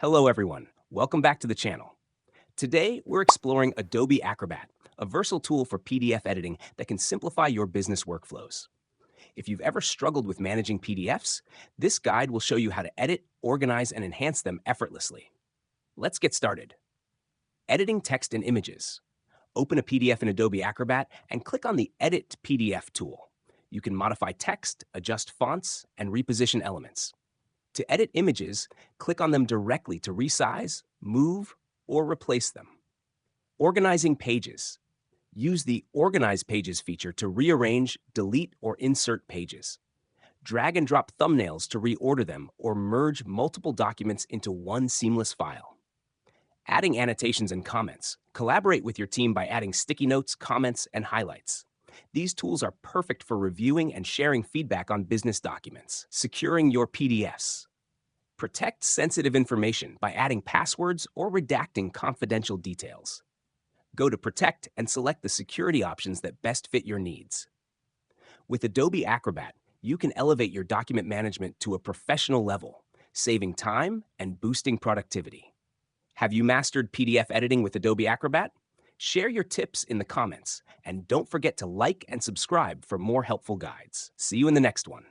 Hello everyone, welcome back to the channel. Today we're exploring Adobe Acrobat, a versatile tool for PDF editing that can simplify your business workflows. If you've ever struggled with managing PDFs, this guide will show you how to edit, organize, and enhance them effortlessly. Let's get started. Editing text and images. Open a PDF in Adobe Acrobat and click on the Edit PDF tool. You can modify text, adjust fonts, and reposition elements. To edit images, click on them directly to resize, move, or replace them. Organizing pages. Use the Organize Pages feature to rearrange, delete, or insert pages. Drag and drop thumbnails to reorder them or merge multiple documents into one seamless file. Adding annotations and comments. Collaborate with your team by adding sticky notes, comments, and highlights. These tools are perfect for reviewing and sharing feedback on business documents. Securing your PDFs. Protect sensitive information by adding passwords or redacting confidential details. Go to Protect and select the security options that best fit your needs. With Adobe Acrobat, you can elevate your document management to a professional level, saving time and boosting productivity. Have you mastered PDF editing with Adobe Acrobat? Share your tips in the comments, and don't forget to like and subscribe for more helpful guides. See you in the next one.